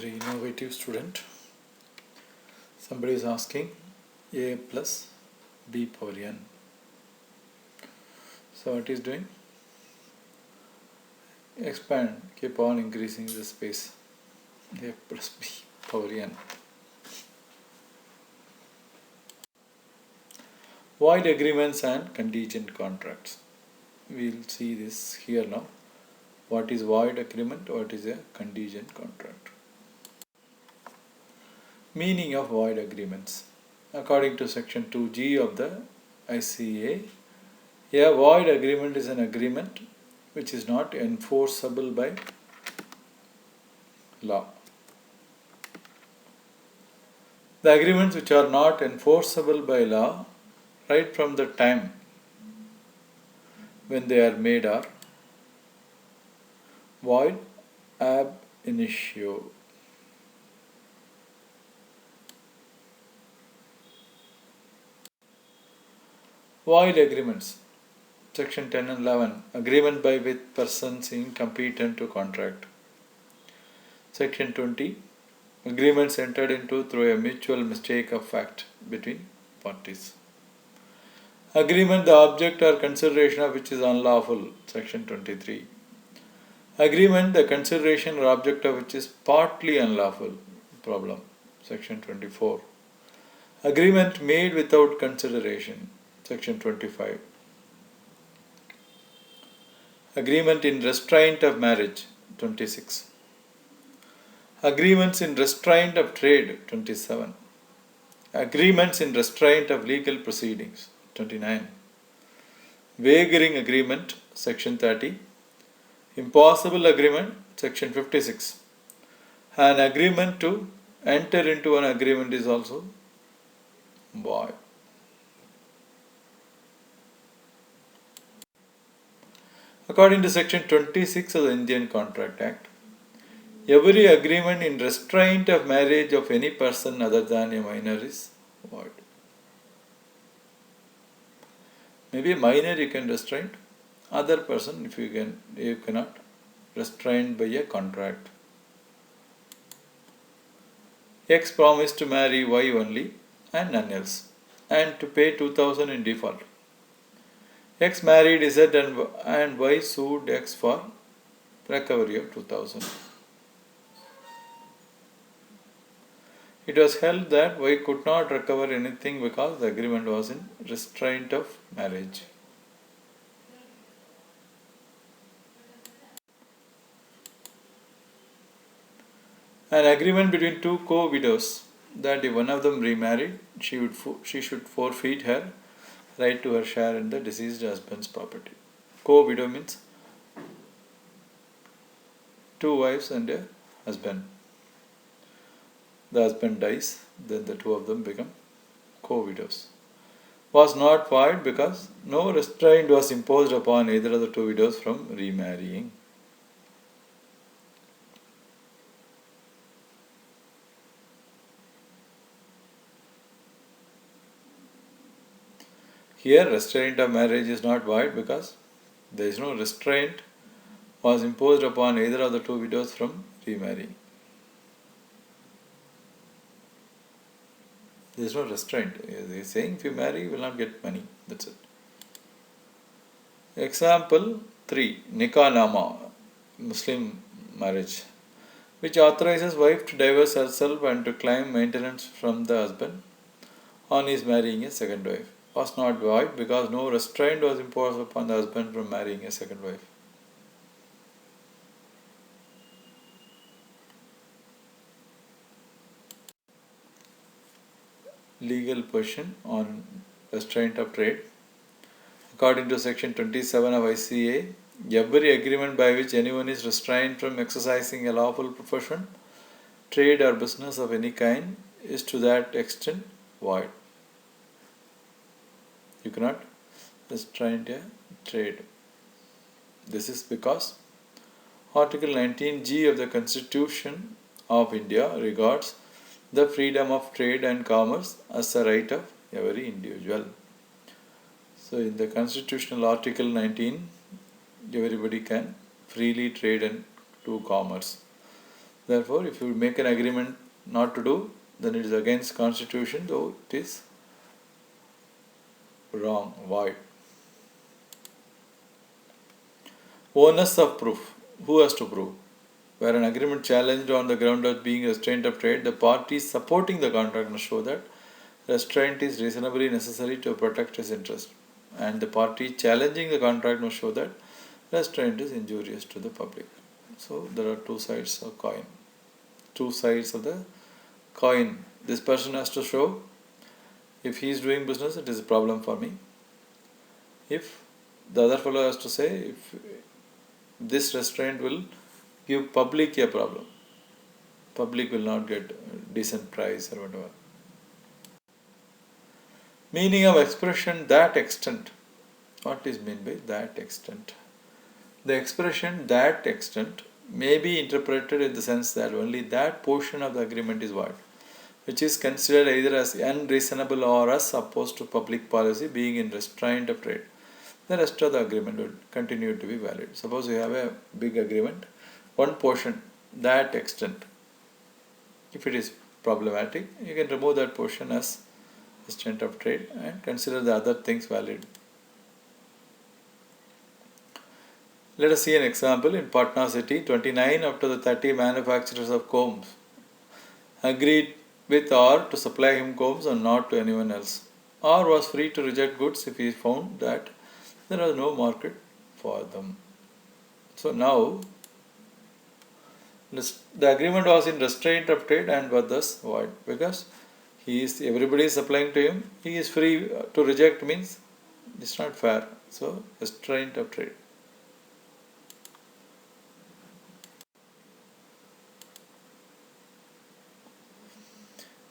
very innovative student. Somebody is asking a plus b power n. So what is doing? Expand, keep on increasing the space. A plus b power n. Void agreements and contingent contracts. We'll see this here now. What is void agreement? What is a contingent contract? Meaning of void agreements. According to section 2G of the ICA, a void agreement is an agreement which is not enforceable by law. The agreements which are not enforceable by law right from the time when they are made are void ab initio. Void agreements. Section 10 and 11. Agreement by which persons incompetent to contract. Section 20. Agreements entered into through a mutual mistake of fact between parties. Agreement, the object or consideration of which is unlawful. Section 23. Agreement, the consideration or object of which is partly unlawful. Problem. Section 24. Agreement made without consideration. Section 25. Agreement in restraint of marriage. 26. Agreements in restraint of trade. 27. Agreements in restraint of legal proceedings. 29. Wagering agreement. Section 30. Impossible agreement. Section 56. An agreement to enter into an agreement is also void. According to section 26 of the Indian Contract Act, every agreement in restraint of marriage of any person other than a minor is void. Maybe a minor you can restrain, other person if you cannot restrain by a contract. X promised to marry Y only and none else, and to pay 2,000 in default. X married Z and Y sued X for recovery of 2,000. It was held that Y could not recover anything because the agreement was in restraint of marriage. An agreement between two co-widows that if one of them remarried, she should forfeit her right to her share in the deceased husband's property. Co-widow means two wives and a husband. The husband dies, then the two of them become co-widows. Was not void because no restraint was imposed upon either of the two widows from remarrying. Here, restraint of marriage is not void because there is no restraint was imposed upon either of the two widows from remarrying. There is no restraint. He is saying if you marry, you will not get money. That's it. Example 3. Nikah Nama, Muslim marriage, which authorizes wife to divorce herself and to claim maintenance from the husband on his marrying a second wife. Was not void because no restraint was imposed upon the husband from marrying a second wife. Legal position on restraint of trade. According to section 27 of ICA, every agreement by which anyone is restrained from exercising a lawful profession, trade or business of any kind is to that extent void. You cannot restrain a trade. This is because Article 19G of the Constitution of India regards the freedom of trade and commerce as a right of every individual. So in the constitutional Article 19, everybody can freely trade and do commerce. Therefore, if you make an agreement not to do, then it is against constitution, though it is wrong, void. Onus of proof. Who has to prove? Where an agreement challenged on the ground of being restraint of trade, the parties supporting the contract must show that restraint is reasonably necessary to protect his interest, and the party challenging the contract must show that restraint is injurious to the public. So there are two sides of coin. Two sides of the coin. This person has to show, if he is doing business, it is a problem for me. If the other fellow has to say, if this restraint will give public a problem, public will not get a decent price or whatever. Meaning of expression that extent. What is meant by that extent? The expression that extent may be interpreted in the sense that only that portion of the agreement is void, which is considered either as unreasonable or as opposed to public policy, being in restraint of trade. The rest of the agreement will continue to be valid. Suppose you have a big agreement, one portion, that extent, if it is problematic, you can remove that portion as restraint of trade and consider the other things valid. Let us see an example. In Patna city, 29 out of the 30 manufacturers of combs agreed with R to supply him combs and not to anyone else. R was free to reject goods if he found that there was no market for them. So now, the agreement was in restraint of trade and was thus void, because everybody is supplying to him, he is free to reject, means it's not fair. So restraint of trade.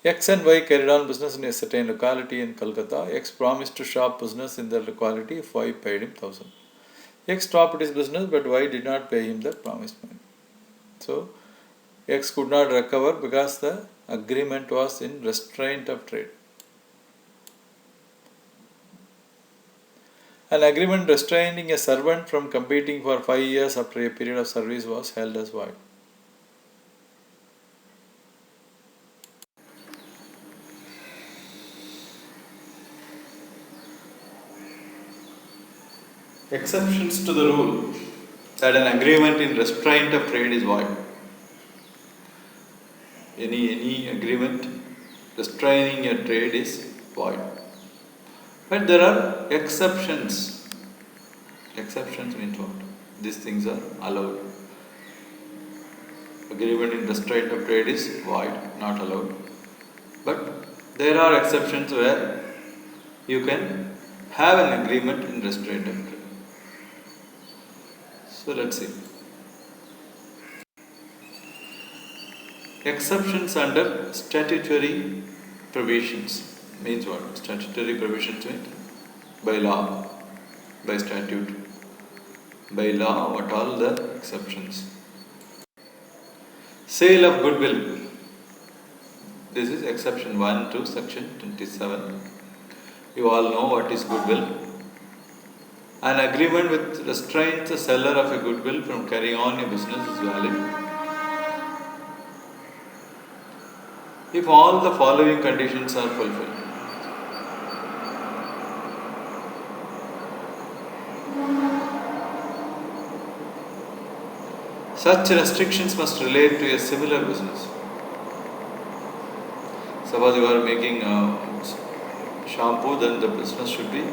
X and Y carried on business in a certain locality in Calcutta. X promised to stop business in that locality if Y paid him 1,000. X stopped his business, but Y did not pay him the promised money. So X could not recover because the agreement was in restraint of trade. An agreement restraining a servant from competing for 5 years after a period of service was held as void. Exceptions to the rule that an agreement in restraint of trade is void. Any agreement restraining a trade is void. But there are exceptions. Exceptions means what? These things are allowed. Agreement in restraint of trade is void, not allowed. But there are exceptions where you can have an agreement in restraint of trade. So let's see. Exceptions under statutory provisions means what? Statutory provisions means by law, by statute. By law, what all the exceptions? Sale of goodwill. This is exception 1 to section 27. You all know what is goodwill. An agreement which restrains the seller of a goodwill from carrying on a business is valid if all the following conditions are fulfilled. Such restrictions must relate to a similar business. Suppose you are making shampoo, then the business should be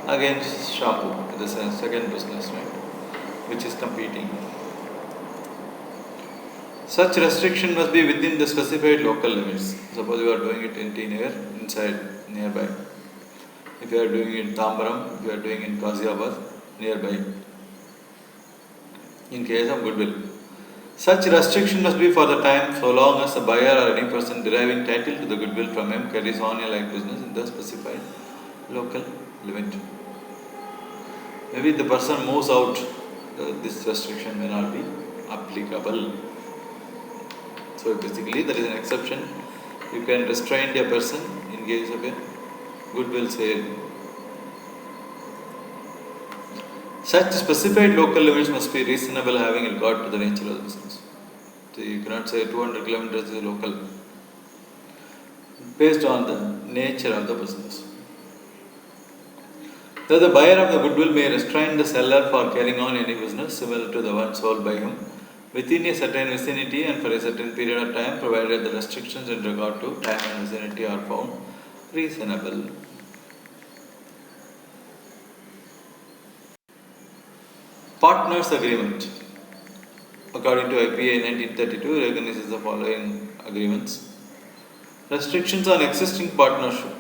against shampoo, the second business, right, which is competing. Such restriction must be within the specified local limits. Suppose you are doing it in Teenagar, inside, nearby. If you are doing it in Tambaram, if you are doing it in Ghaziabad, nearby. In case of goodwill, such restriction must be for the time so long as the buyer or any person deriving title to the goodwill from him carries on a like business in the specified local limit. Maybe the person moves out, this restriction may not be applicable. So basically there is an exception. You can restrain a person in case of a goodwill sale. Such specified local limits must be reasonable having regard to the nature of the business. So you cannot say 200 kilometers is local, based on the nature of the business. Thus, the buyer of the goodwill may restrain the seller for carrying on any business similar to the one sold by him within a certain vicinity and for a certain period of time, provided the restrictions in regard to time and vicinity are found reasonable. Partners Agreement. According to IPA 1932, recognizes the following agreements. Restrictions on existing partnership.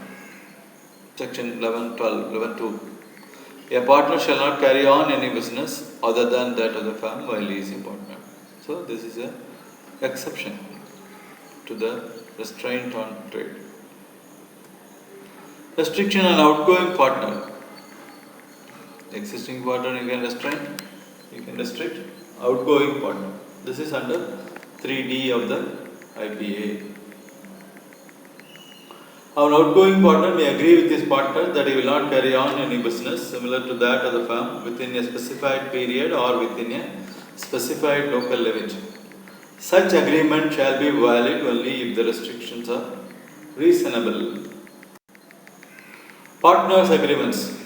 Section 11.12, 11.2. A partner shall not carry on any business other than that of the firm while he is a partner. So this is an exception to the restraint on trade. Restriction on outgoing partner. Existing partner you can restrain, you can restrict. Outgoing partner. This is under 3D of the IPA. An outgoing partner may agree with his partner that he will not carry on any business similar to that of the firm within a specified period or within a specified local limit. Such agreement shall be valid only if the restrictions are reasonable. Partners agreements.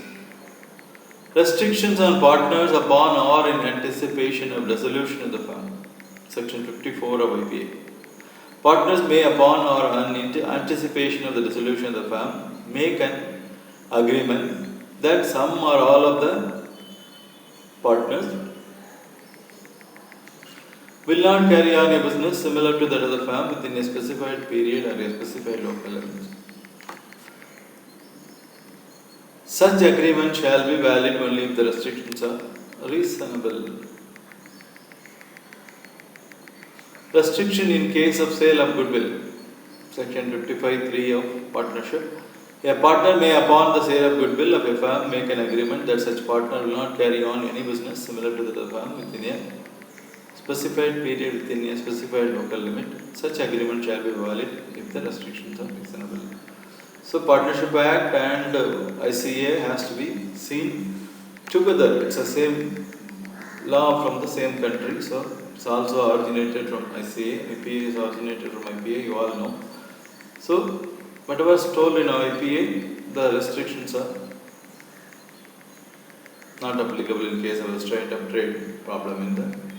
Restrictions on partners upon or in anticipation of dissolution of the firm. Section 54 of IPA. Partners may, upon or in anticipation of the dissolution of the firm, make an agreement that some or all of the partners will not carry on a business similar to that of the firm within a specified period or a specified local limit. Such agreement shall be valid only if the restrictions are reasonable. Restriction in case of sale of goodwill. Section 55.3 of partnership. A partner may, upon the sale of goodwill of a firm, make an agreement that such partner will not carry on any business similar to that of the firm within a specified period within a specified local limit. Such agreement shall be valid if the restrictions are reasonable. So, Partnership Act and ICA has to be seen together. It's the same law from the same country, so it's also originated from ICA. IPA is originated from IPA, you all know. So, whatever is told in IPA, the restrictions are not applicable in case of restraint of trade problem in the